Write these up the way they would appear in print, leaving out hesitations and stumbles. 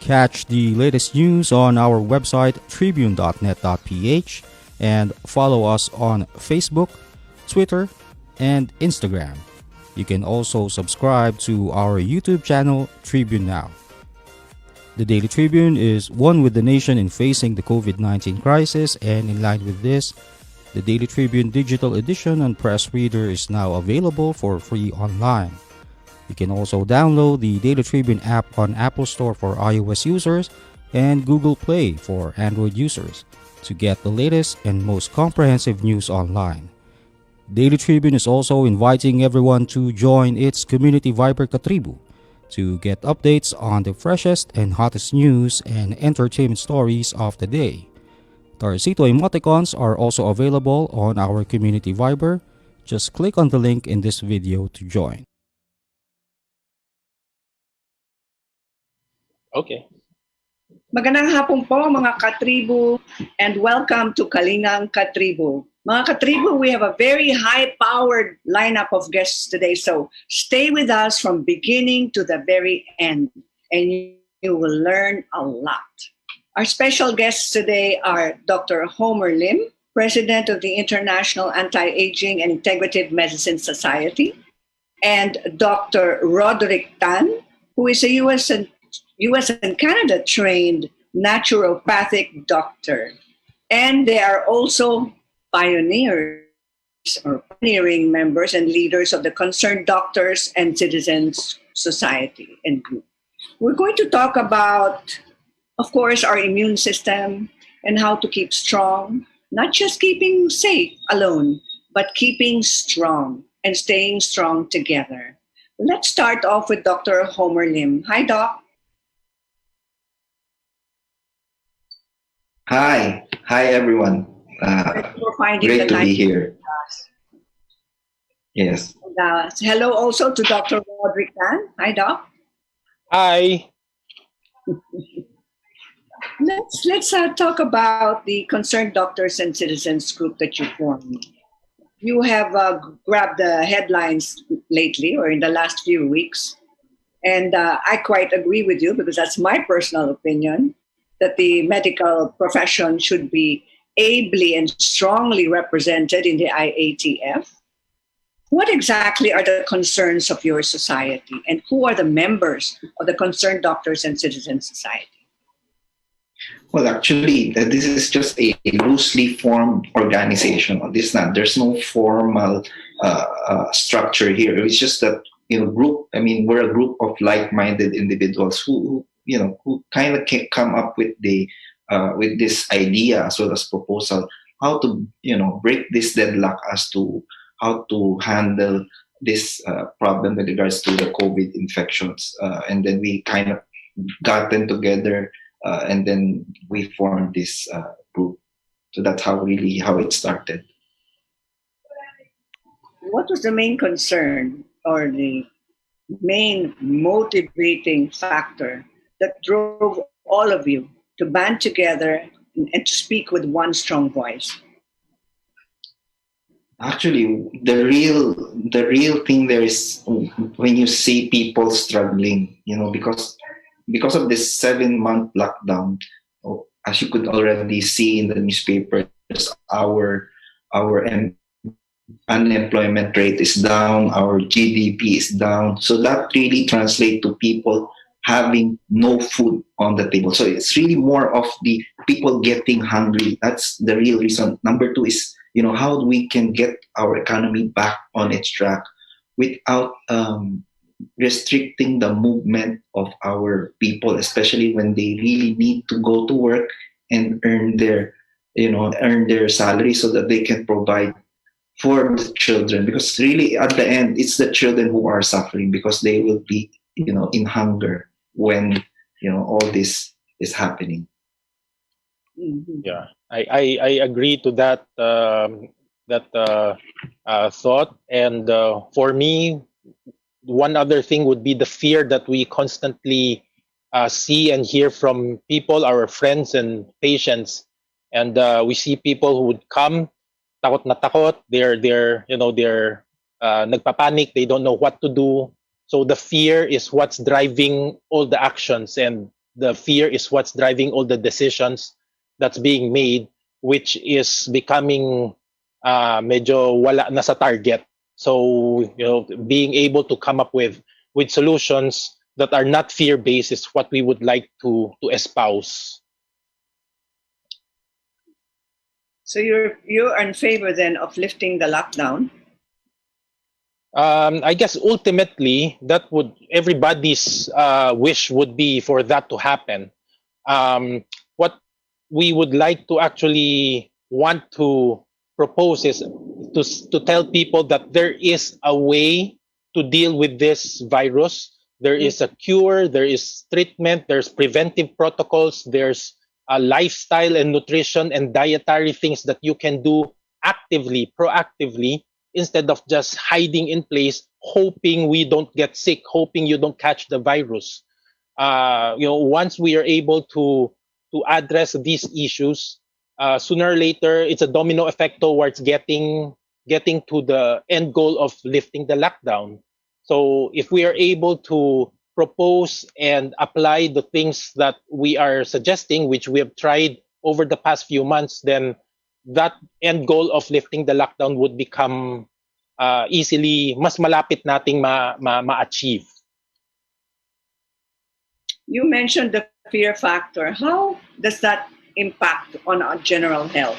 Catch the latest news on our website tribune.net.ph and follow us on Facebook, Twitter, and Instagram. You can also subscribe to our YouTube channel, Tribune Now. The Daily Tribune is one with the nation in facing the COVID-19 crisis, and in line with this, the Daily Tribune digital edition and press reader is now available for free online. You can also download the Daily Tribune app on Apple Store for iOS users and Google Play for Android users to get the latest and most comprehensive news online. Daily Tribune is also inviting everyone to join its community Viber KaTribu to get updates on the freshest and hottest news and entertainment stories of the day. Tarcito emoticons are also available on our community Viber. Just click on the link in this video to join. Okay. Magandang hapon po mga katribu and welcome to Kalingang KaTribu. Mga katribu, we have a very high-powered lineup of guests today, so stay with us from beginning to the very end and you will learn a lot. Our special guests today are Dr. Homer Lim, President of the International Anti-Aging and Integrative Medicine Society, and Dr. Roderick Tan, who is a US and Canada trained naturopathic doctor. And they are also pioneers or pioneering members and leaders of the Concerned Doctors and Citizens Society and Group. We're going to talk about, of course, our immune system and how to keep strong, not just keeping safe alone, but keeping strong and staying strong together. Let's start off with Dr. Homer Lim. Hi, Doc. Hi everyone. Great to be here. Yes. And, hello also to Dr. Roderick Tan. Hi, Doc. Hi. Let's talk about the Concerned Doctors and Citizens Group that you formed. You have grabbed the headlines lately or in the last few weeks, and I quite agree with you because that's my personal opinion, that the medical profession should be ably and strongly represented in the IATF. What exactly are the concerns of your society, and who are the members of the Concerned Doctors and Citizens Society? Well, actually, this is just a loosely formed organization. There's no formal structure here. It's just that group. I mean, we're a group of like-minded individuals who kind of come up with with this idea as well as proposal how to break this deadlock as to how to handle this problem with regards to the COVID infections, and then we kind of got them together, and then we formed this group. So that's how it started. What was the main concern or the main motivating factor that drove all of you to band together and to speak with one strong voice? Actually, the real thing there is when you see people struggling, because of this 7-month lockdown, as you could already see in the newspapers, our unemployment rate is down, our GDP is down. So that really translates to people having no food on the table. So it's really more of the people getting hungry. That's the real reason. Number two is, how we can get our economy back on its track without restricting the movement of our people, especially when they really need to go to work and earn their salary so that they can provide for the children. Because really, at the end, it's the children who are suffering because they will be, in hunger when all this is happening. Mm-hmm. Yeah, I agree to that thought. And for me, one other thing would be the fear that we constantly see and hear from people, our friends and patients, And we see people who would come, takot na takot. They're nagpapanik. They don't know what to do. So the fear is what's driving all the actions, and the fear is what's driving all the decisions that's being made, which is becoming medyo wala na sa target. So being able to come up with solutions that are not fear based is what we would like to espouse. So you're in favor then of lifting the lockdown? I guess ultimately that would everybody's wish would be for that to happen. What we would like to actually want to propose is to tell people that there is a way to deal with this virus. There is a cure, there is treatment, there's preventive protocols, there's a lifestyle and nutrition and dietary things that you can do actively, proactively, instead of just hiding in place, hoping we don't get sick, hoping you don't catch the virus. Once we are able to address these issues, sooner or later, it's a domino effect towards getting to the end goal of lifting the lockdown. So if we are able to propose and apply the things that we are suggesting, which we have tried over the past few months, then that end goal of lifting the lockdown would become easily mas malapit nating ma-achieve. You mentioned the fear factor. How does that impact on our general health?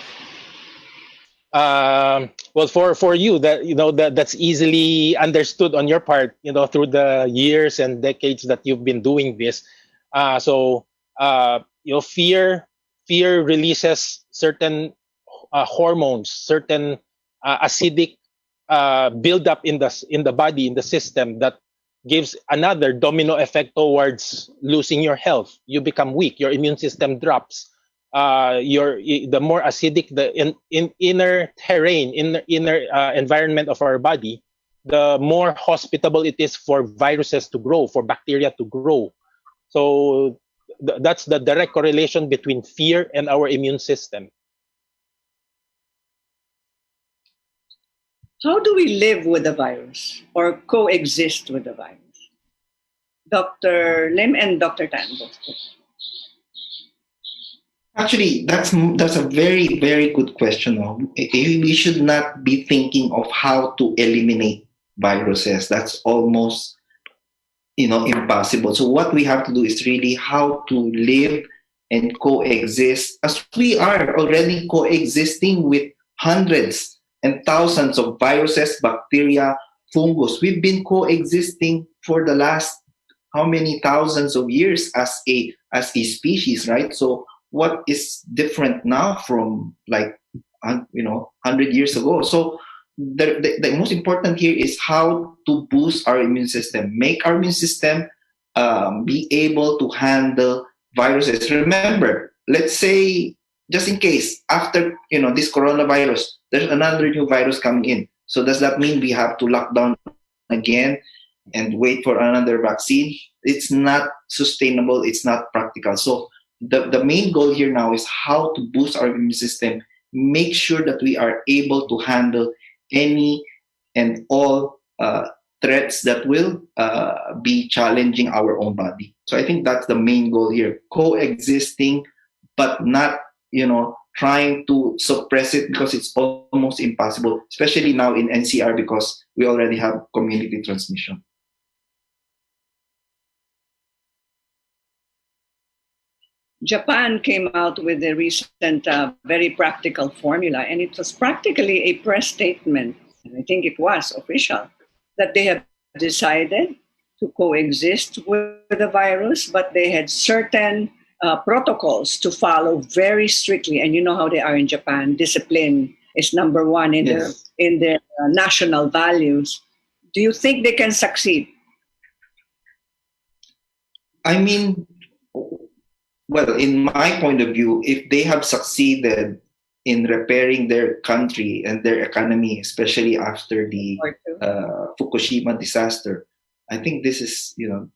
Well, for you, that's easily understood on your part, through the years and decades that you've been doing this. Fear releases certain hormones, certain acidic buildup in the body, in the system, that gives another domino effect towards losing your health. You become weak, your immune system drops. The more acidic the inner terrain, inner environment of our body, the more hospitable it is for viruses to grow, for bacteria to grow. So that's the direct correlation between fear and our immune system. How do we live with the virus or coexist with the virus? Dr. Lim and Dr. Tan. Actually, that's a very, very good question. No? We should not be thinking of how to eliminate viruses. That's almost impossible. So what we have to do is really how to live and coexist, as we are already coexisting with hundreds and thousands of viruses, bacteria, fungus. We've been coexisting for the last how many thousands of years as a species, right? So what is different now from 100 years ago? So the most important here is how to boost our immune system, make our immune system be able to handle viruses. Remember, let's say, just in case, after this coronavirus, there's another new virus coming in. So does that mean we have to lock down again and wait for another vaccine? It's not sustainable. It's not practical. So the main goal here now is how to boost our immune system, make sure that we are able to handle any and all threats that will be challenging our own body. So I think that's the main goal here, coexisting, but not trying to suppress it, because it's almost impossible, especially now in NCR, because we already have community transmission. Japan came out with a recent very practical formula, and it was practically a press statement, and I think it was official, that they have decided to coexist with the virus, but they had certain protocols to follow very strictly. And you know how they are in Japan. Discipline is number one in Yes. their national values. Do you think they can succeed? I mean, well, in my point of view, if they have succeeded in repairing their country and their economy, especially after the Fukushima disaster, I think this is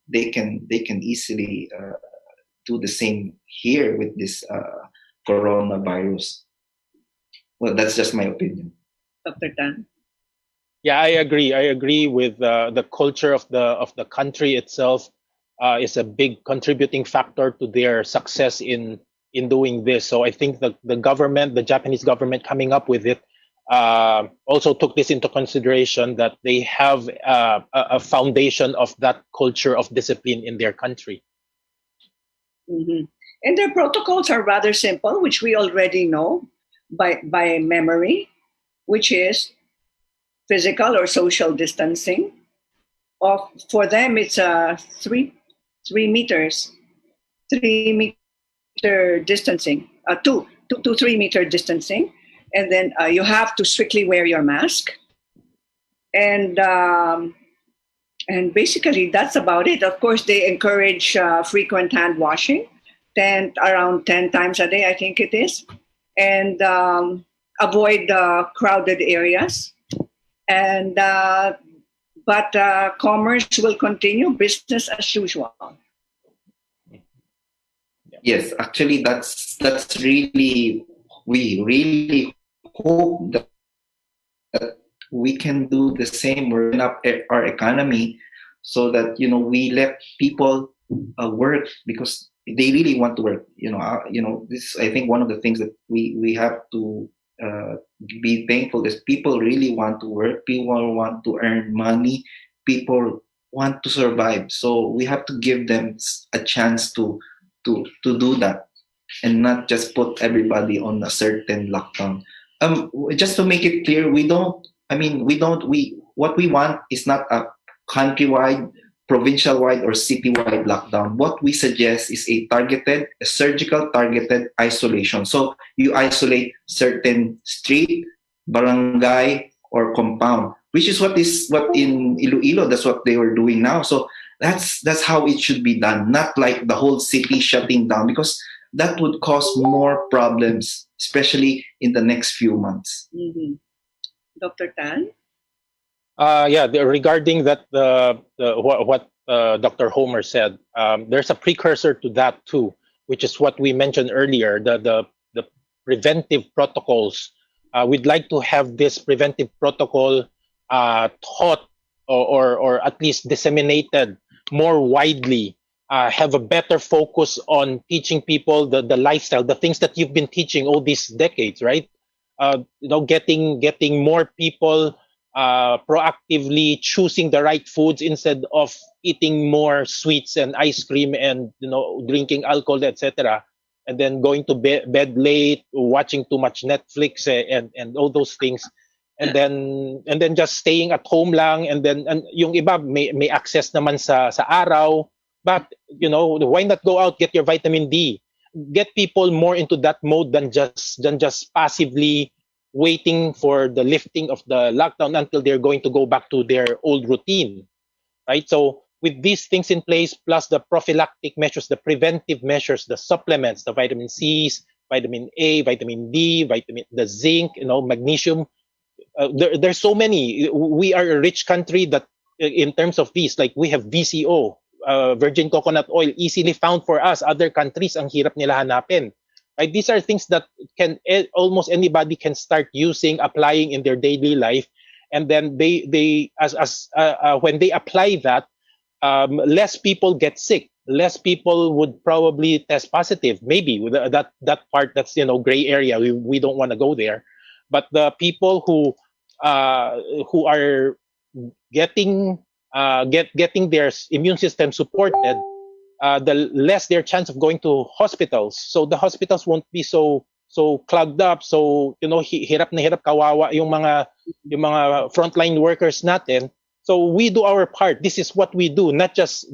they can easily do the same here with this coronavirus. Well, that's just my opinion. Dr. Tan? Yeah, I agree. I agree with the culture of the country itself is a big contributing factor to their success in doing this. So I think the government, the Japanese government, coming up with it, also took this into consideration that they have a foundation of that culture of discipline in their country. Mhm. And their protocols are rather simple, which we already know by memory, which is physical or social distancing. For them, it's 3 meters, 3 meter distancing, 2 to 3 meter distancing, and then you have to strictly wear your mask, and basically that's about it. Of course, they encourage frequent hand washing, around 10 times a day, I think it is, and avoid crowded areas, and but commerce will continue business as usual. Yes, actually, that's really, we really hope that we can do the same. We're up our economy so that we let people work because they really want to work. This, I think, one of the things that we have to be thankful is people really want to work. People want to earn money. People want to survive. So we have to give them a chance to do that and not just put everybody on a certain lockdown. Just to make it clear, what we want is not a countrywide, provincial-wide, or city-wide lockdown. What we suggest is a surgical targeted isolation. So you isolate certain street, barangay, or compound, which is what in Iloilo, that's what they were doing now. So that's how it should be done, not like the whole city shutting down, because that would cause more problems, especially in the next few months. Mm-hmm. Dr. Tan? Regarding that, what Dr. Homer said, there's a precursor to that too, which is what we mentioned earlier, the preventive protocols. We'd like to have this preventive protocol taught or at least disseminated more widely, have a better focus on teaching people the lifestyle, the things that you've been teaching all these decades, right? Getting more people proactively choosing the right foods instead of eating more sweets and ice cream and drinking alcohol, etc. And then going to bed late, watching too much Netflix and all those things. And then just staying at home lang, and yung iba may access naman sa araw, but why not go out, get your vitamin D, get people more into that mode than just passively waiting for the lifting of the lockdown until they're going to go back to their old routine, right? So with these things in place, plus the prophylactic measures, the preventive measures, the supplements, the vitamin C's, vitamin A, vitamin D, the zinc, magnesium. There's so many. We are a rich country that, in terms of these, like we have VCO, virgin coconut oil, easily found for us. Other countries, ang hirap nila hanapin. Right? These are things that almost anybody can start using, applying in their daily life, and then when they apply that, less people get sick. Less people would probably test positive. Maybe with that part, that's gray area. We don't want to go there. But the people who are getting their immune system supported, the less their chance of going to hospitals. So the hospitals won't be so clogged up. So hirap na hirap, kawawa yung mga frontline workers natin. So we do our part. This is what we do. Not just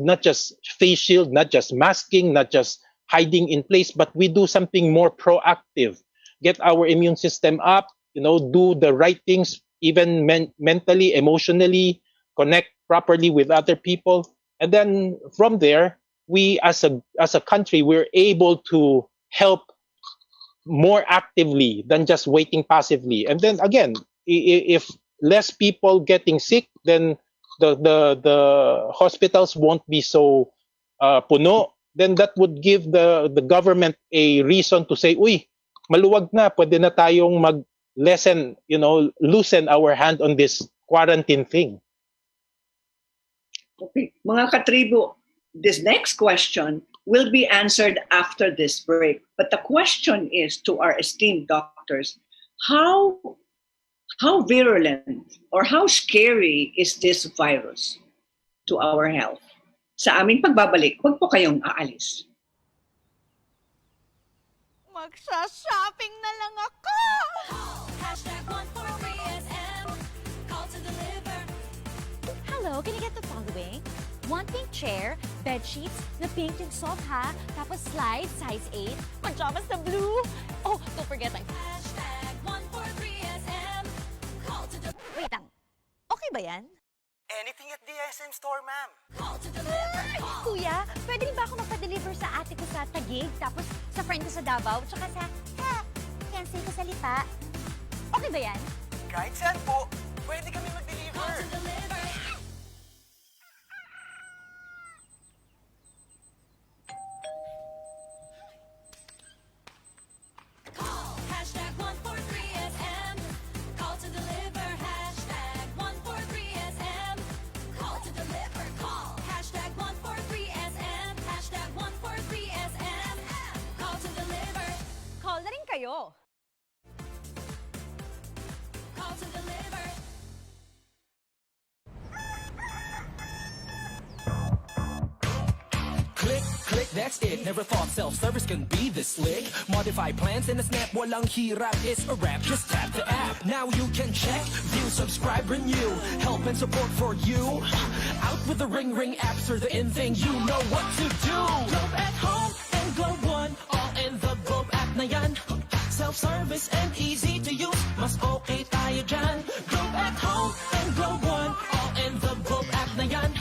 face shield, not just masking, not just hiding in place, but we do something more proactive. Get our immune system up. Do the right things, even mentally, emotionally, connect properly with other people, and then from there, we as a country, we're able to help more actively than just waiting passively. And then again, if less people getting sick, then the hospitals won't be so puno. Then that would give the government a reason to say, "Uy, maluwag na, pwede na tayong mag-lessen, loosen our hand on this quarantine thing. Okay. Mga katribu, this next question will be answered after this break. But the question is to our esteemed doctors, how virulent or how scary is this virus to our health? Sa aming pagbabalik, huwag po kayong aalis. Magsha-shopping na lang ako! #143SM. Call to deliver. Hello, can I get the following? One pink chair, bed sheets, na pink yung sofa, tapos slide, size 8, pajamas na blue. Oh, don't forget like... #143SM. Call to deliver. Wait lang. Okay ba yan? Anything at the SM store, ma'am. Call to deliver. Kuya, pwede rin ba ako magpa-deliver sa ate ko sa Taguig, tapos sa friend ko sa Davao, tsaka sa... Fiancé ko sa Lipa? Okay ba yan? Kahit saan po, pwede kami mag-deliver. Call to deliver. Call #143SM. Call to deliver. #143SM. Call to deliver. Call #143SM. #143SM. Call to deliver. Call na rin kayo. Call to deliver. Click, click, that's it. Never thought self-service can be this slick. Modify plans in a snap, walang hirap, it's a wrap. Just tap the app. Now you can check, view, subscribe, renew. Help and support for you. Out with the Ring Ring apps or the in thing, you know what to do. Globe at home and Globe One, all in the Globe app na yan. Self-service and easy to use, mas okay tayo dyan. Globe at home and Globe One, all in the Globe app na yan.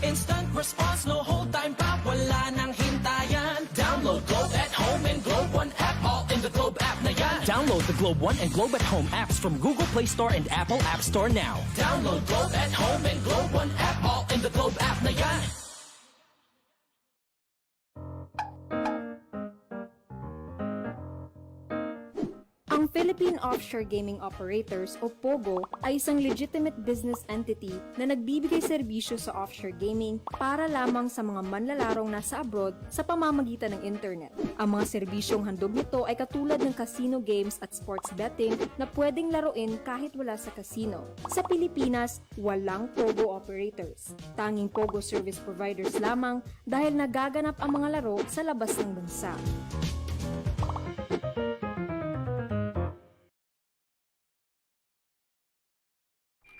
Instant response, no hold time pa, wala nang hintayan. Download Globe at Home and Globe One app, all in the Globe app na yan. Download the Globe One and Globe at Home apps from Google Play Store and Apple App Store now. Download Globe at Home and Globe One app, all in the Globe app na yan. Ang Philippine Offshore Gaming Operators o POGO ay isang legitimate business entity na nagbibigay serbisyo sa offshore gaming para lamang sa mga manlalarong nasa abroad sa pamamagitan ng internet. Ang mga serbisyong handog nito ay katulad ng casino games at sports betting na pwedeng laruin kahit wala sa casino. Sa Pilipinas, walang POGO operators. Tanging POGO service providers lamang dahil nagaganap ang mga laro sa labas ng bansa.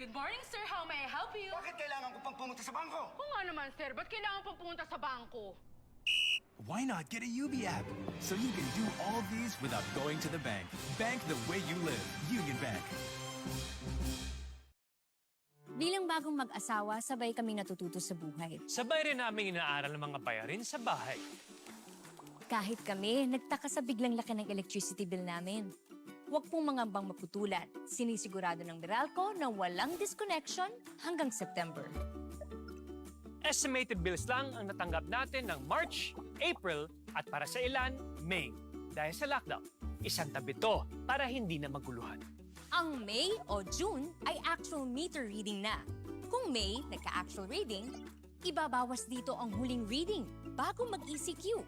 Good morning, sir. How may I help you? Bakit kailangan ko pang pumunta sa bangko? Oo nga naman, sir. Ba't kailangan pang pumunta sa bangko? Why not get a UB app so you can do all these without going to the bank? Bank the way you live. Union Bank. Bilang bagong mag-asawa, sabay kami natututo sa buhay. Sabay rin namin inaaral ng mga bayarin sa bahay. Kahit kami, nagtaka sa biglang laki ng electricity bill namin. Huwag pong mangambang maputulan. Sinisigurado ng Meralco na walang disconnection hanggang September. Estimated bills lang ang natanggap natin ng March, April at para sa ilan, May. Dahil sa lockdown, isang tabi to para hindi na maguluhan. Ang May o June ay actual meter reading na. Kung May nagka-actual reading, ibabawas dito ang huling reading bago mag-ECQ.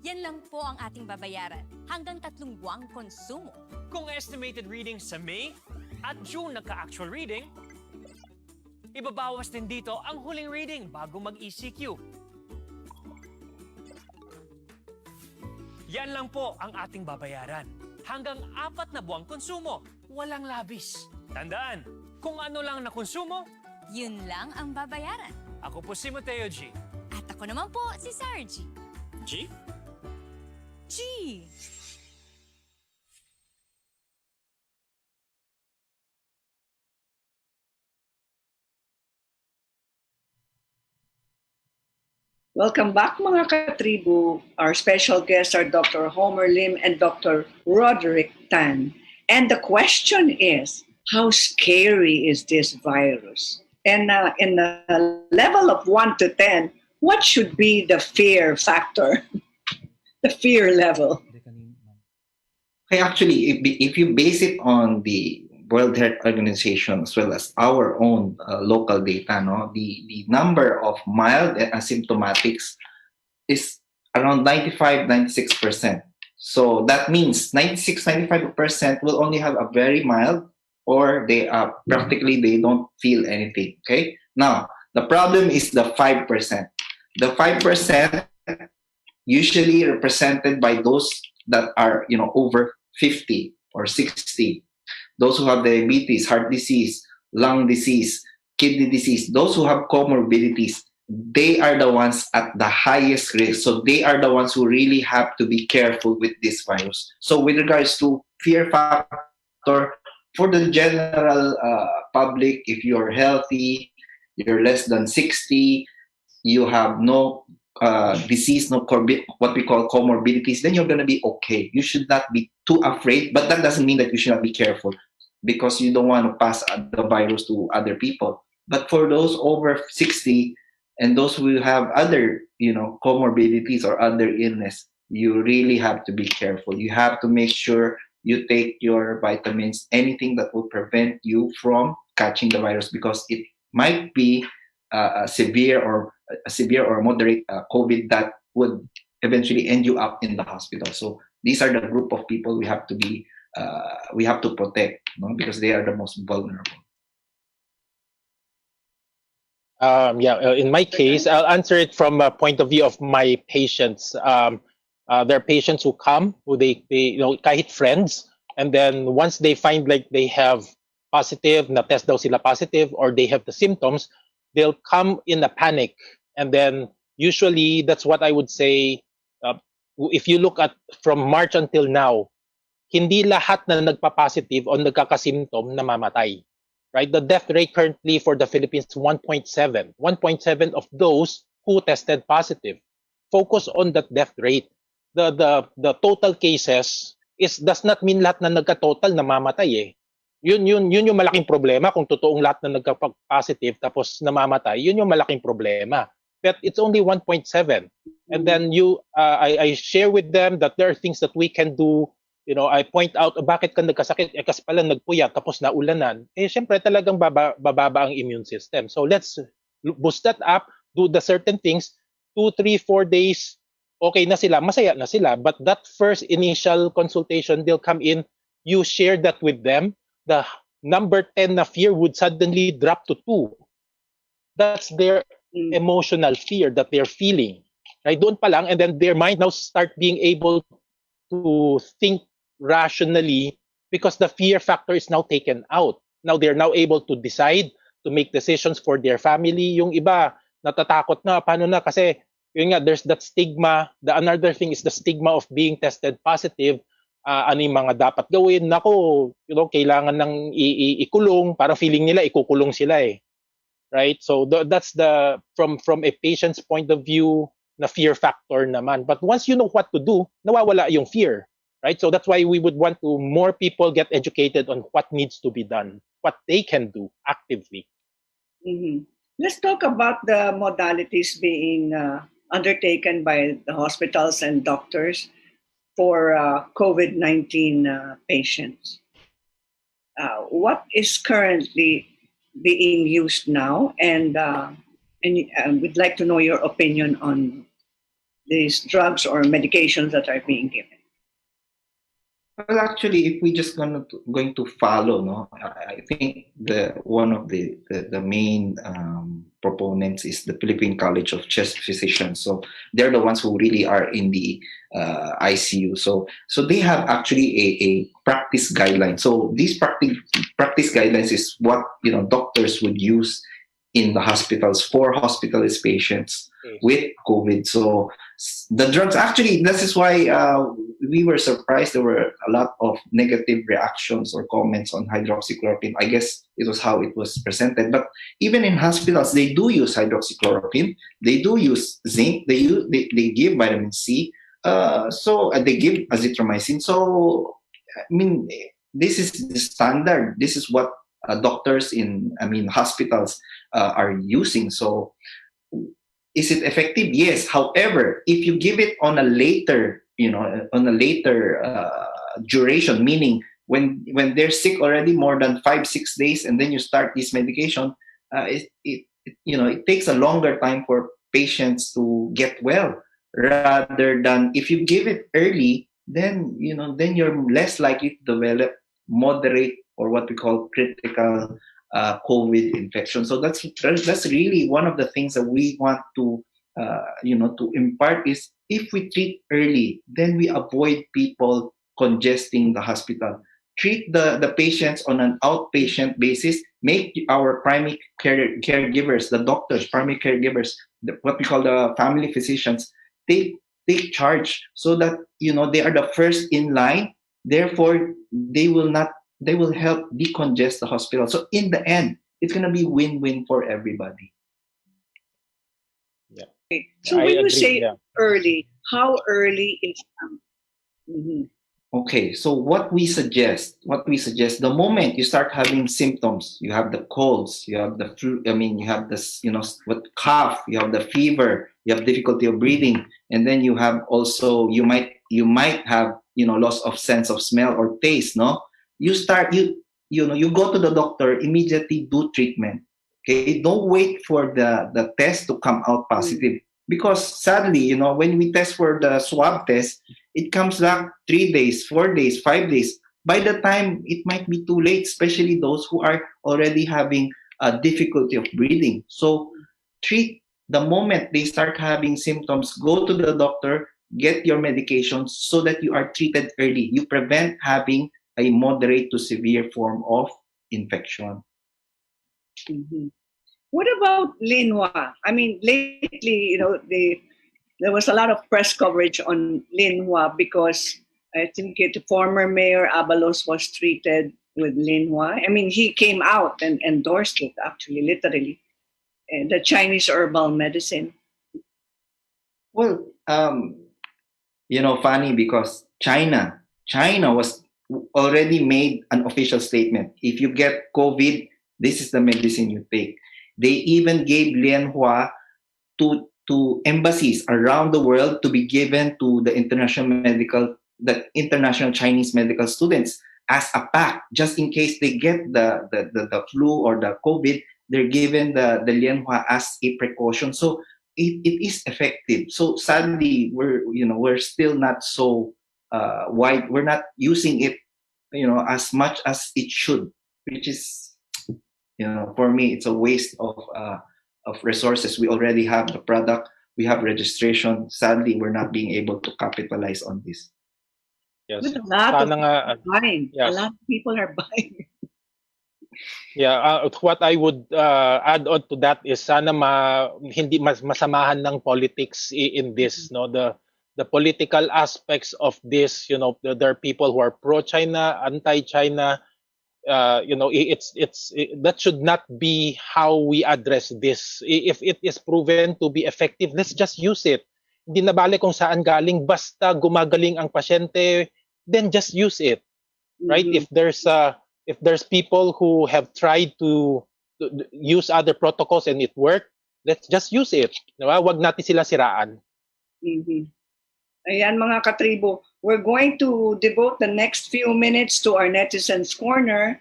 Yan lang po ang ating babayaran hanggang 3 buwang konsumo. Kung estimated reading sa May at June nagka-actual reading, ibabawas din dito ang huling reading bago mag-ECQ. Yan lang po ang ating babayaran. Hanggang 4 na buwang konsumo, walang labis. Tandaan, kung ano lang na konsumo, yun lang ang babayaran. Ako po si Mateo G. At ako naman po si Sarah G. G? G! Welcome back mga katribu. Our special guests are Dr. Homer Lim and Dr. Roderick Tan. And the question is, how scary is this virus? And in a level of 1 to 10, what should be the fear factor? the fear level? Okay, actually, if you base it on the World Health Organization as well as our own local data, no, the number of mild and asymptomatics is around 95-96%. So that means 96-95% will only have a very mild, or they are practically they don't feel anything. Okay. Now the problem is the 5%. The 5% usually represented by those that are over 50 or 60, those who have diabetes, heart disease, lung disease, kidney disease, those who have comorbidities, they are the ones at the highest risk. So they are the ones who really have to be careful with this virus. So with regards to fear factor, for the general public, if you're healthy, you're less than 60, you have no disease, no what we call comorbidities, then you're going to be okay. You should not be too afraid, but that doesn't mean that you should not be careful, because you don't want to pass the virus to other people. But for those over 60 and those who have other, comorbidities or other illness, you really have to be careful. You have to make sure you take your vitamins, anything that will prevent you from catching the virus, because it might be a severe or moderate COVID that would eventually end you up in the hospital. So these are the group of people we have to protect, because they are the most vulnerable. In my case, I'll answer it from a point of view of my patients. There are patients who come, who they kahit friends, and then once they find like they have positive, na test daw sila positive, or they have the symptoms, they'll come in a panic. And then usually that's what I would say. If you look at from March until now, hindi lahat na nagpa-positive o nagkakasymptom namamatay. Right? The death rate currently for the Philippines is 1.7. 1.7 of those who tested positive. Focus on that death rate. The total cases does not mean lahat na nagka-total namamatay eh. Yun yung malaking problema kung totoong lahat na nagka-positive tapos namamatay. Yun yung malaking problema. But it's only 1.7. And then I share with them that there are things that we can do. I point out, bakit ka nagkasakit? Kasi pala nagpuyat, tapos naulanan. Syempre talagang bababa ang immune system. So let's boost that up, do the certain things, 2, 3, 4 days, okay na sila, masaya na sila. But that first initial consultation, they'll come in, you share that with them, the number 10 na fear would suddenly drop to 2. That's their emotional fear that they're feeling. Right? Doon pa lang, and then their mind now start being able to think rationally, because the fear factor is now taken out. Now they're now able to decide, to make decisions for their family. Yung iba natatakot na, paano na, kasi yun nga, there's that stigma. Another thing is the stigma of being tested positive. Ano yung mga dapat gawin? Nako, kailangan ng ikulong, para feeling nila ikukulong sila eh. Right? So that's from a patient's point of view, na fear factor naman. But once you know what to do, nawawala yung fear. Right? So that's why we would want to more people get educated on what needs to be done, what they can do actively. Mm-hmm. Let's talk about the modalities being undertaken by the hospitals and doctors for COVID-19 patients. What is currently being used now, and we'd like to know your opinion on these drugs or medications that are being given. Well, actually, if we just going to follow, I think one of the main proponents is the Philippine College of Chest Physicians. So they're the ones who really are in the ICU. So they have actually a practice guideline. So these practice guidelines is what doctors would use in the hospitals for hospitalized patients with COVID. So the drugs, actually, this is why we were surprised. There were a lot of negative reactions or comments on hydroxychloroquine. I guess it was how it was presented. But even in hospitals, they do use hydroxychloroquine. They do use zinc. They give vitamin C. So they give azithromycin. So I mean, this is the standard. This is what doctors in hospitals are using. So Is it effective? Yes. However, if you give it on a later, on a later duration, meaning when they're sick already more than 5-6 days, and then you start this medication, it takes a longer time for patients to get well. Rather than if you give it early, then you're less likely to develop moderate or what we call critical COVID infection. So that's really one of the things that we want to to impart is if we treat early, then we avoid people congesting the hospital. Treat the patients on an outpatient basis. Make our primary caregivers, the doctors, primary caregivers, what we call the family physicians, take charge so that they are the first in line. Therefore, they will help decongest the hospital. So in the end, it's going to be win-win for everybody. So when you say early, how early is Okay, so what we suggest, the moment you start having symptoms, you have the colds, you have the flu, you have this, what cough, you have the fever, you have difficulty of breathing, and then you have also, you might have, loss of sense of smell or taste, no? You go to the doctor, immediately do treatment. Okay, don't wait for the test to come out positive. Because sadly, when we test for the swab test, it comes back 3 days, 4 days, 5 days. By the time, it might be too late, especially those who are already having a difficulty of breathing. So treat the moment they start having symptoms, go to the doctor, get your medications so that you are treated early. You prevent having a moderate to severe form of infection. What about Linhua? I mean, lately, there was a lot of press coverage on Linhua because I think the former Mayor Abalos was treated with Linhua. I mean, he came out and endorsed it, actually, literally, the Chinese herbal medicine. Well, funny because China was already made an official statement. If you get COVID, this is the medicine you take. They even gave Lianhua to embassies around the world to be given to the international Chinese medical students as a pack, just in case they get the flu or the COVID. They're given the Lianhua as a precaution. So it is effective. So sadly, we're still not so wide. We're not using it, as much as it should, which is, for me, it's a waste of resources. We already have the product, we have registration. Sadly, we're not being able to capitalize on this. Yes. But a lot of buying. Yes. A lot of people are buying. Yeah, what I would add on to that is sana hindi masamahan ng politics in this, no, the political aspects of this, there are people who are pro-China, anti-China. That should not be how we address this. If it is proven to be effective, let's just use it. Hindi na bale kung saan galing, basta gumagaling ang pasyente, then just use it. Right? If there's people who have tried to use other protocols and it worked, let's just use it. Diba? Wag natin sila siraan. Ayan mga katribo, we're going to devote the next few minutes to our Netizens Corner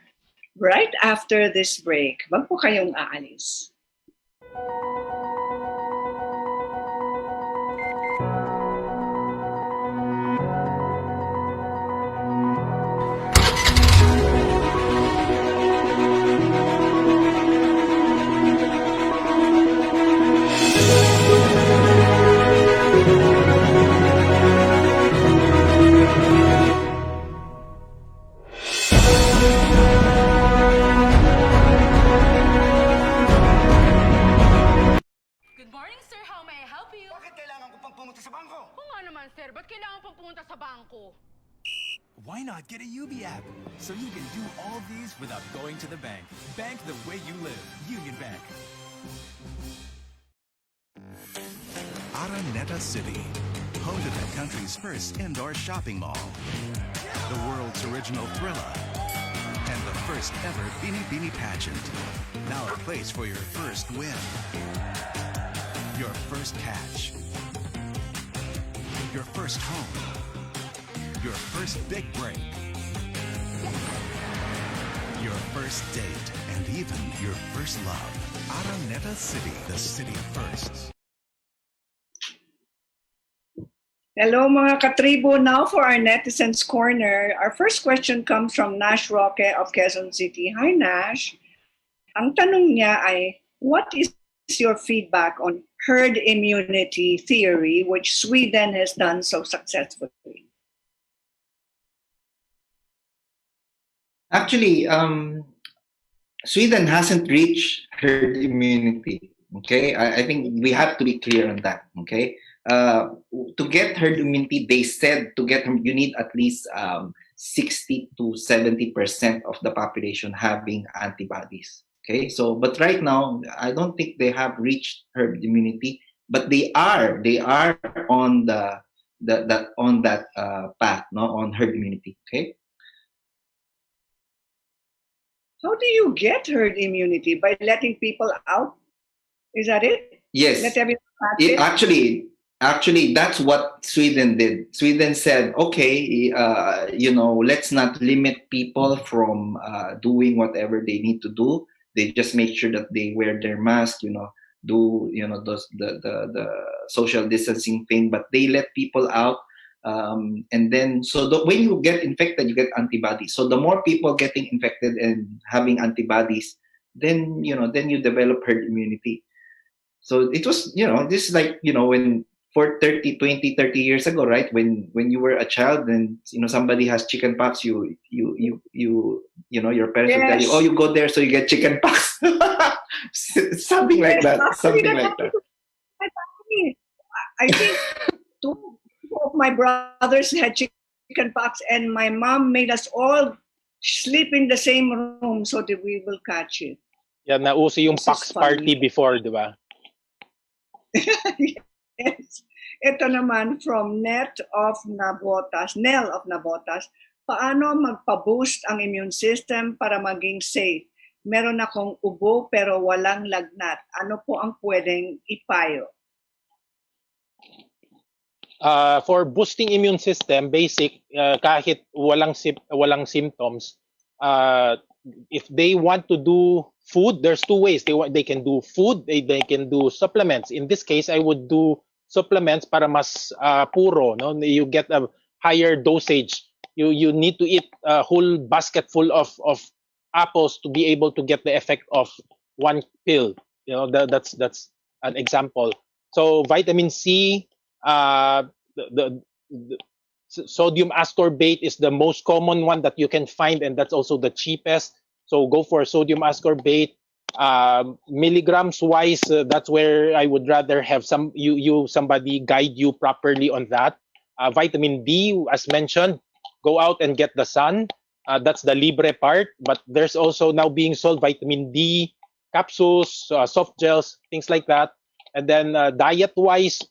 right after this break. Wag po kayong aalis. Sir, ba't kailangan pang pumunta sa bangko? Why not get a UB app so you can do all these without going to the bank? Bank the way you live. Union Bank. Araneta City, home to the country's first indoor shopping mall, the world's original Thrilla, and the first ever Bini Bini pageant. Now a place for your first win. Your first catch. Your first home. Your first big break. Your first date. And even your first love. Araneta City, the city of firsts. Hello mga katribo. Now for our Netizens Corner. Our first question comes from Nash Roque of Quezon City. Hi Nash. Ang tanong niya ay, what is your feedback on herd immunity theory which Sweden has done so successfully? Actually, Sweden hasn't reached herd immunity. Okay, I think we have to be clear on that. Okay, to get herd immunity, they said you need at least 60 to 70% of the population having antibodies. Okay, so but right now, I don't think they have reached herd immunity, but they are on that path, no, on herd immunity. Okay. How do you get herd immunity? By letting people out? Is that it? Yes. Let everyone catch it? Actually, that's what Sweden did. Sweden said, okay, let's not limit people from doing whatever they need to do. They just make sure that they wear their mask, do the social distancing thing, but they let people out. And then, when you get infected, you get antibodies. So the more people getting infected and having antibodies, then you develop herd immunity. So it was, this is like, when for 30 years ago, right? When you were a child and, somebody has chicken pox, your parents will tell you, oh, you go there so you get chicken pox. Something like that. Something like that. I think two of my brothers had chicken pox and my mom made us all sleep in the same room so that we will catch it. Yeah, nauso yung pox party before, di ba? Yes. Ito naman from Nell of Nabotas. Paano magpa-boost ang immune system para maging safe? Meron akong ubo pero walang lagnat. Ano po ang pwedeng ipayo? For boosting immune system, basic, kahit walang symptoms, if they want to do food, there's two ways. They can do food, they can do supplements. In this case, I would do supplements para mas puro. No? You get a higher dosage. You need to eat a whole basket full of apples to be able to get the effect of one pill. That's an example. So vitamin C, the sodium ascorbate is the most common one that you can find, and that's also the cheapest. So go for sodium ascorbate. Milligrams wise, that's where I would rather have somebody guide you properly on that. Vitamin D, as mentioned, go out and get the sun. That's the libre part. But there's also now being sold vitamin D capsules, soft gels, things like that. And then diet wise,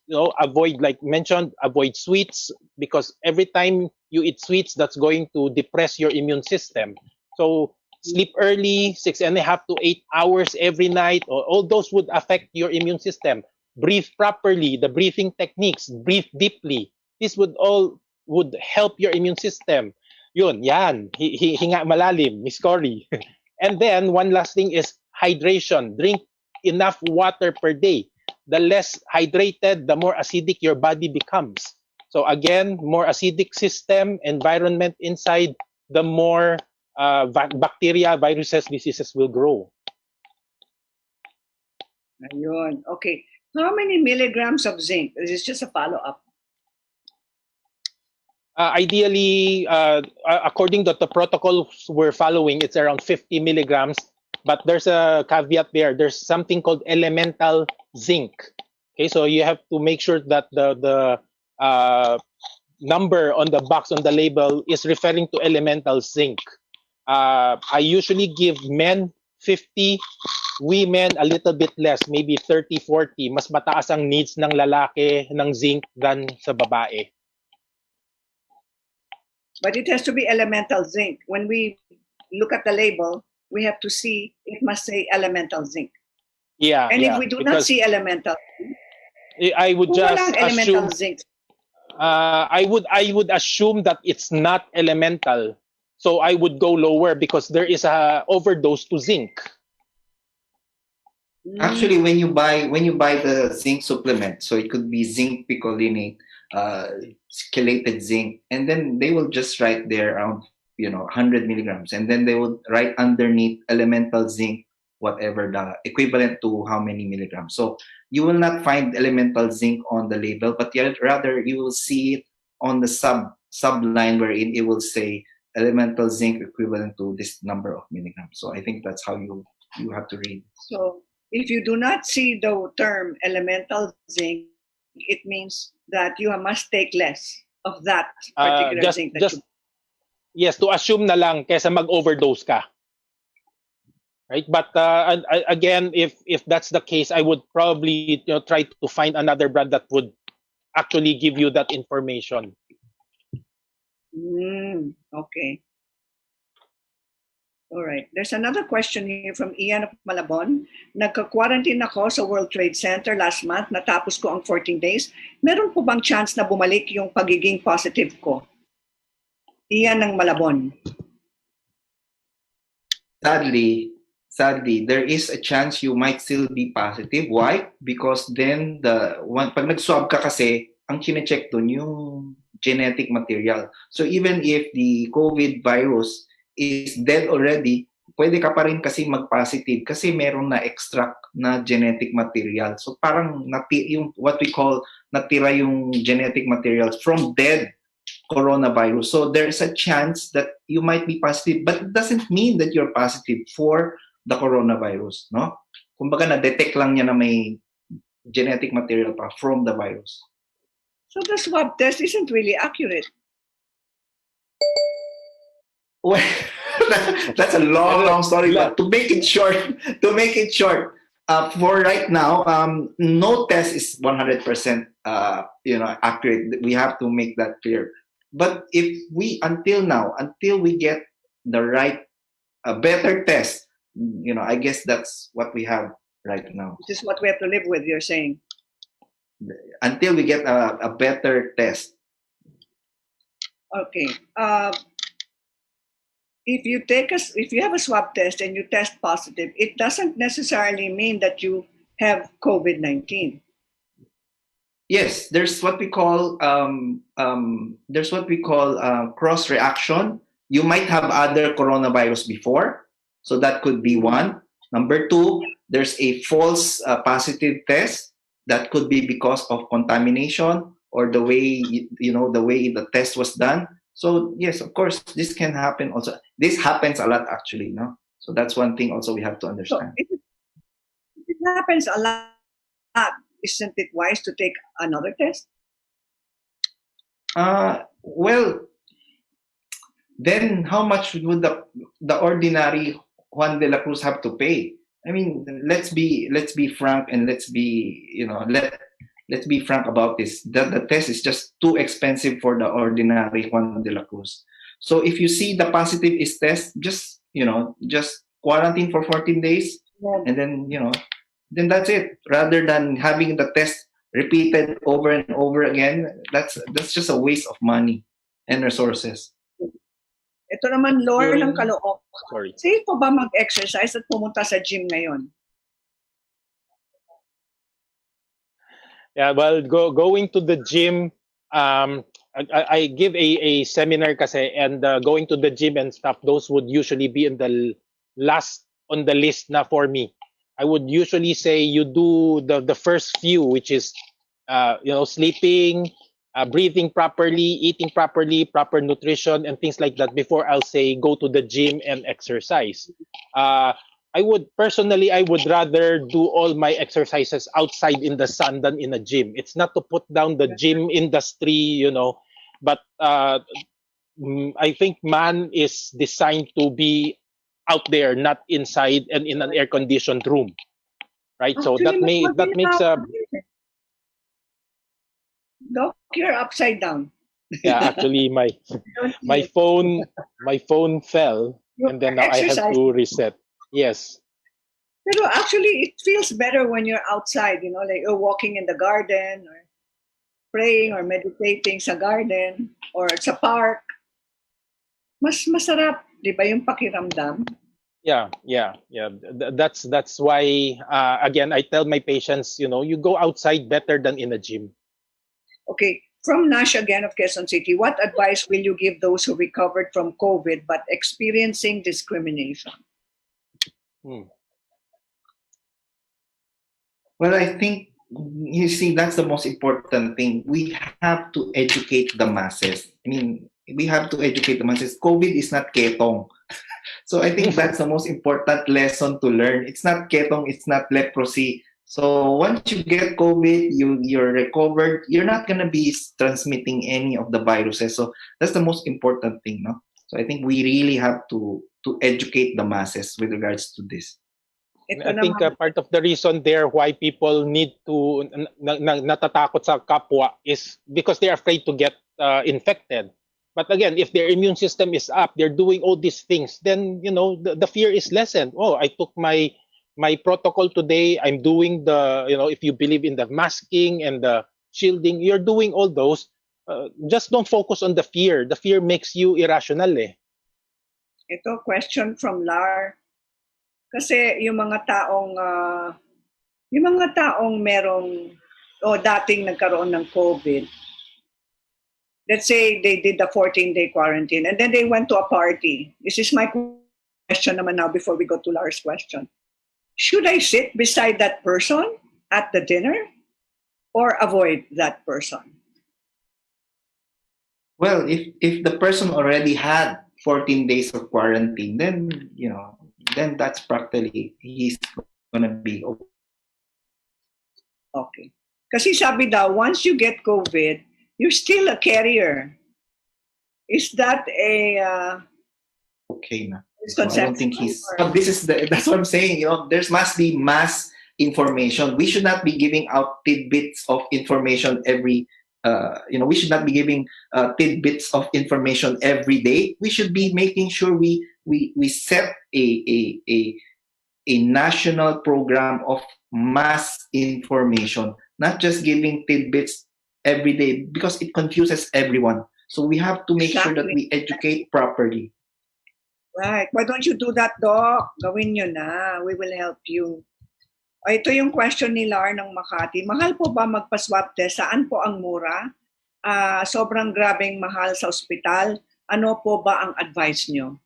avoid, like mentioned, avoid sweets, because every time you eat sweets, that's going to depress your immune system. So sleep early, 6.5 to 8 hours every night. All those would affect your immune system. Breathe properly, the breathing techniques, breathe deeply. This would help your immune system. Yan. Hinga malalim, Miss Cory. And then one last thing is hydration. Drink enough water per day. The less hydrated, the more acidic your body becomes. So again, more acidic system, environment inside, the more bacteria, viruses, diseases will grow. Ayun. Okay. How many milligrams of zinc? This is just a follow-up. Ideally, according to the protocols we're following, it's around 50 milligrams. But there's a caveat there. There's something called elemental zinc. Okay, so you have to make sure that the number on the box, on the label, is referring to elemental zinc. I usually give men 50, women a little bit less, maybe 30, 40. Mas mataas ang needs ng lalaki ng zinc than sa babae. But it has to be elemental zinc. When we look at the label, we have to see, it must say elemental zinc. Yeah. And if we do not see elemental zinc, I would Kung just walang elemental assume zinc. I would assume that it's not elemental. So I would go lower because there is a overdose to zinc. Actually, when you buy the zinc supplement, so it could be zinc picolinate, chelated zinc, and then they will just write there around 100 milligrams, and then they will write underneath elemental zinc, whatever the equivalent to how many milligrams. So you will not find elemental zinc on the label, but yet rather you will see it on the subline wherein it will say elemental zinc equivalent to this number of milligrams. So I think that's how you have to read. So if you do not see the term elemental zinc, it means that you must take less of that particular zinc that you. Yes, to assume na lang kaysa mag-overdose ka. Right? But again, if that's the case, I would probably try to find another brand that would actually give you that information. Okay. All right. There's another question here from Ian of Malabon. Nagka-quarantine ako sa World Trade Center last month. Natapos ko ang 14 days. Meron po bang chance na bumalik yung pagiging positive ko? Ian ng Malabon. Sadly, there is a chance you might still be positive. Why? Because then pag nag-swab ka kasi, ang chine-check dun yung genetic material. So even if the COVID virus is dead already, pwede ka pa rin kasi mag-positive kasi meron na extract na genetic material. So parang yung what we call natira yung genetic materials from dead coronavirus. So there's a chance that you might be positive, but it doesn't mean that you're positive for the coronavirus, no? Kumbaga na-detect lang niya na may genetic material pa from the virus. So the swab test isn't really accurate. Well, that's a long story. But to make it short, for right now, no test is 100% accurate. We have to make that clear. But until we get the right, better test, I guess that's what we have right now. This is what we have to live with. You're saying. Until we get a better test. Okay. If you have a swab test and you test positive, it doesn't necessarily mean that you have COVID-19. Yes, there's what we call cross reaction. You might have other coronavirus before, so that could be one. Number two, there's a false positive test that could be because of contamination or the way the test was done. So yes, of course, this can happen also. This happens a lot actually, no? So that's one thing also we have to understand. So if it happens a lot, isn't it wise to take another test? Well, then how much would the ordinary Juan de la Cruz have to pay? I mean, let's be frank and let's be frank about this. The test is just too expensive for the ordinary Juan de la Cruz. So if you see the positive is test, just quarantine for 14 days, and then that's it. Rather than having the test repeated over and over again, that's just a waste of money and resources. Ito naman, Lord ng Caloocan. Sorry. Safe po ba mag-exercise at pumunta sa gym ngayon? Yeah, well, going to the gym, I give a seminar kasi, and going to the gym and stuff, those would usually be in the last on the list na for me. I would usually say you do the first few, which is sleeping, breathing properly, eating properly, proper nutrition, and things like that before I'll say go to the gym and exercise. I would rather do all my exercises outside in the sun than in a gym. It's not to put down the gym industry, but I think man is designed to be out there, not inside and in an air-conditioned room, right? So that makes a Doc, you're upside down. yeah. Actually, my phone fell, and then now I have to reset. Yes. Pero actually, it feels better when you're outside, like you're walking in the garden or praying or meditating sa garden or sa park. Mas masarap, di ba, yung pakiramdam? Yeah. That's why again I tell my patients, you go outside better than in a gym. Okay, from Nash again of Quezon City, what advice will you give those who recovered from COVID but experiencing discrimination? Well, I think, you see, that's the most important thing. We have to educate the masses. I mean, we have to educate the masses. COVID is not ketong. So I think that's the most important lesson to learn. It's not ketong, it's not leprosy. So once you get COVID, you're recovered, you're not going to be transmitting any of the viruses. So that's the most important thing, no? So I think we really have to educate the masses with regards to this. I think part of the reason there why people need to natatakot sa kapwa is because they're afraid to get infected. But again, if their immune system is up, they're doing all these things, then the fear is lessened. Oh, I took my protocol today. I'm doing if you believe in the masking and the shielding, you're doing all those. Just don't focus on the fear. The fear makes you irrational. Ito, question from Lar. Kasi yung mga taong merong dating nagkaroon ng COVID, let's say they did the 14-day quarantine and then they went to a party. This is my question naman now before we go to Lar's question. Should I sit beside that person at the dinner or avoid that person? Well, if the person already had 14 days of quarantine, then then that's practically he's gonna be okay. Okay. Kasi sabi daw, once you get COVID, you're still a carrier. Is that a okay na? So I don't think he's. That's what I'm saying. There must be mass information. We should not be giving out tidbits of information every. We should not be giving tidbits of information every day. We should be making sure we set a national program of mass information, not just giving tidbits every day because it confuses everyone. So we have to make sure that we educate properly. Right. Why don't you do that, Doc? Gawin nyo na. We will help you. Ito yung question ni Lar ng Makati. Mahal po ba magpa-swab test? Saan po ang mura? Sobrang grabeng mahal sa ospital. Ano po ba ang advice nyo?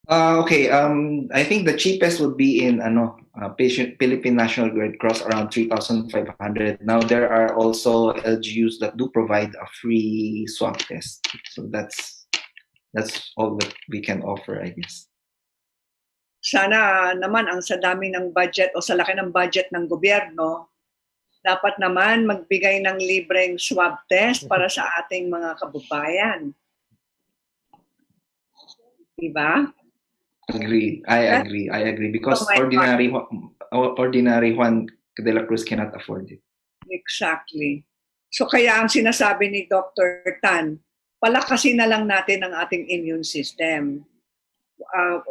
Okay. I think the cheapest would be in Philippine National Red Cross, around 3,500. Now there are also LGUs that do provide a free swab test. So that's all that we can offer, I guess. Sana naman ang sa dami ng budget o sa laki ng budget ng gobyerno, dapat naman magbigay ng libreng swab test para sa ating mga kababayan. Diba? Agreed. I agree. Because ordinary Juan de la Cruz cannot afford it. Exactly. So kaya ang sinasabi ni Dr. Tan, palakasin na lang natin ang ating immune system.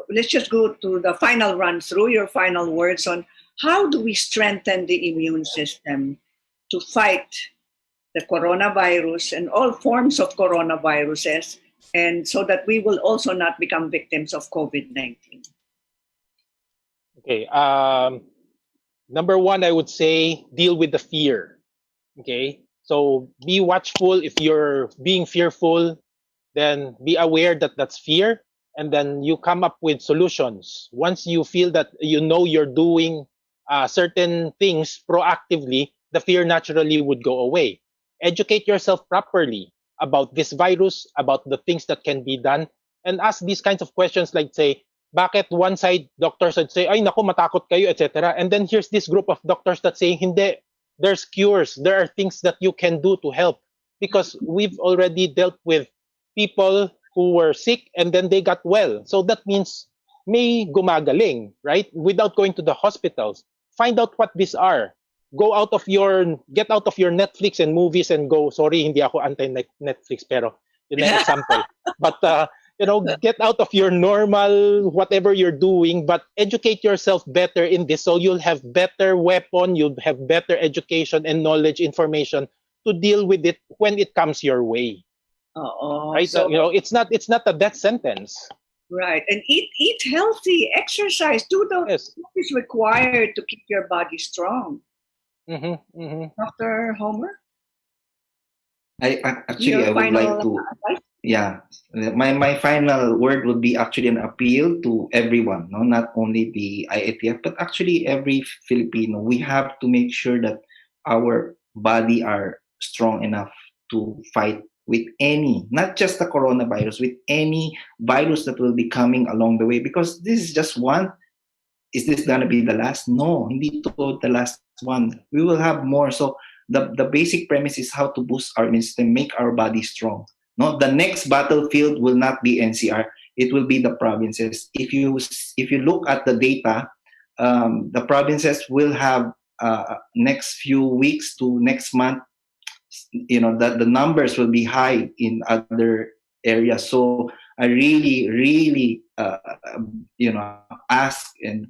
Let's just go to the final run through, your final words on how do we strengthen the immune system to fight the coronavirus and all forms of coronaviruses, and so that we will also not become victims of COVID-19. Okay. Number one, I would say deal with the fear. Okay. So be watchful. If you're being fearful, then be aware that that's fear. And then you come up with solutions. Once you feel that you're doing certain things proactively, the fear naturally would go away. Educate yourself properly about this virus, about the things that can be done, and ask these kinds of questions like, say, bakit one side doctors would say, ay naku, matakot kayo, etc. And then here's this group of doctors that say, hindi, there's cures, there are things that you can do to help. Because we've already dealt with people who were sick and then they got well. So that means may gumagaling, right? Without going to the hospitals. Find out what these are. Get out of your Netflix and movies and go, sorry, hindi ako anti-Netflix, pero yun ang example. But, get out of your normal whatever you're doing, but educate yourself better in this, so you'll have better weapon, you'll have better education and knowledge, information to deal with it when it comes your way. Right? So It's not a death sentence. right, and eat healthy, exercise, do the what is required to keep your body strong. Dr. Homer, Actually, I would like to. Yeah, my final word would be actually an appeal to everyone, no, not only the IATF, but actually every Filipino. We have to make sure that our body are strong enough to fight with any, not just the coronavirus, with any virus that will be coming along the way. Because this is just one. Is this gonna be the last? No, hindi to the last one. We will have more. So the basic premise is how to boost our immune system, make our body strong. No, the next battlefield will not be NCR. It will be the provinces. If you look at the data, the provinces will have next few weeks to next month. That the numbers will be high in other areas. So I really, ask and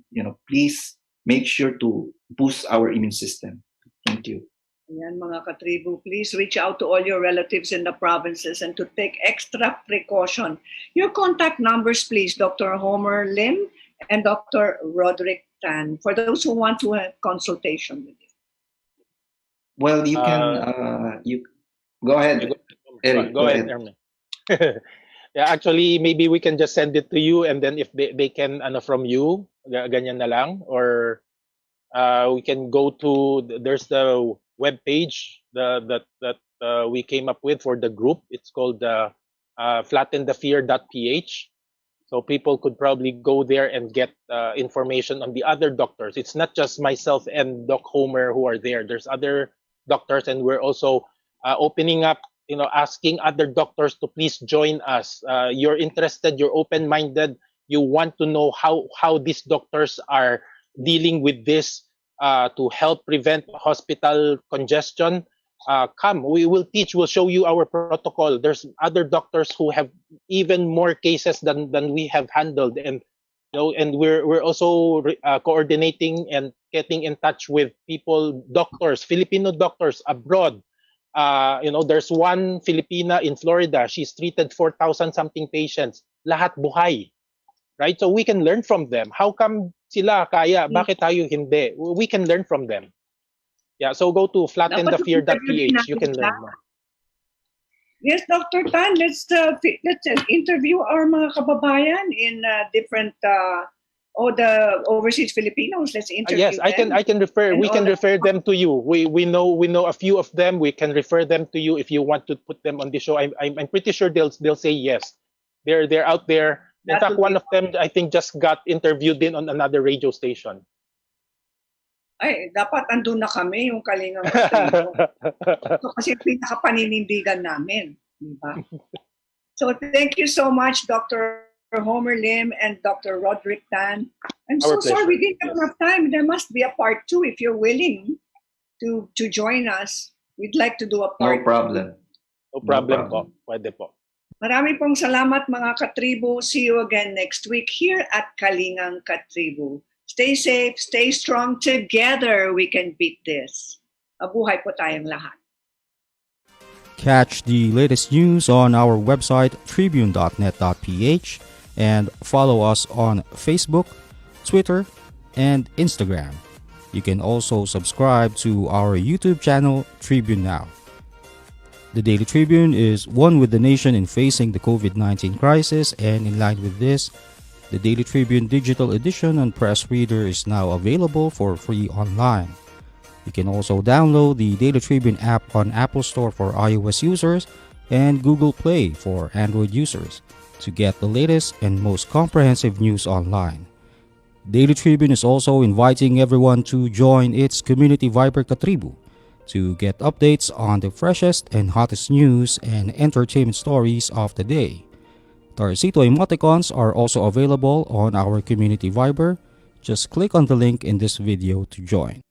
please make sure to boost our immune system. Thank you. Ayan, mga katribu, please reach out to all your relatives in the provinces and to take extra precaution. Your contact numbers, please, Dr. Homer Lim and Dr. Roderick Tan, for those who want to have consultation with you. Well, you can you go ahead, Eric. Go ahead, Ermin. Yeah, actually, maybe we can just send it to you, and then if they can from you, ganyan na lang, or we can go to there's the web page that we came up with for the group. It's called flattenthefear.ph. So people could probably go there and get information on the other doctors. It's not just myself and Doc Homer who are there. There's other doctors, and we're also opening up, asking other doctors to please join us. You're interested, you're open-minded, you want to know how these doctors are dealing with this to help prevent hospital congestion. Come, we will teach, we'll show you our protocol. There's other doctors who have even more cases than we have handled, and and we're also coordinating and getting in touch with doctors, Filipino doctors abroad. There's one Filipina in Florida. She's treated 4,000 something patients. Lahat buhay. Right? So we can learn from them. How come sila kaya? Bakit tayo hindi? We can learn from them. Yeah, so go to flattenthefear.ph. You can learn more. Yes, Dr. Tan, let's interview our mga kababayan in different the overseas Filipinos. Let's interview yes, them. I can refer. We can refer them to you. We know a few of them. We can refer them to you if you want to put them on the show. I'm pretty sure they'll say yes. They're out there. In fact, one of them I think just got interviewed in on another radio station. Ay, dapat andun na kami, yung Kalingang KaTribu. So, kasi pinakapaninindigan namin. Diba? So thank you so much, Dr. Homer Lim and Dr. Roderick Tan. I'm so sorry we didn't have enough time. There must be a part 2 if you're willing to join us. We'd like to do a part 2. No problem. No problem po. Pwede po. Marami pong salamat mga katribu. See you again next week here at Kalingang KaTribu. Stay safe, stay strong. Together we can beat this. Mabuhay po tayong lahat. Catch the latest news on our website tribune.net.ph and follow us on Facebook, Twitter, and Instagram. You can also subscribe to our YouTube channel, Tribune Now. The Daily Tribune is one with the nation in facing the COVID-19 crisis, and in line with this, the Daily Tribune Digital Edition and Press Reader is now available for free online. You can also download the Daily Tribune app on Apple Store for iOS users and Google Play for Android users to get the latest and most comprehensive news online. Daily Tribune is also inviting everyone to join its community Viber KaTribu to get updates on the freshest and hottest news and entertainment stories of the day. Tarcito emoticons are also available on our community Viber. Just click on the link in this video to join.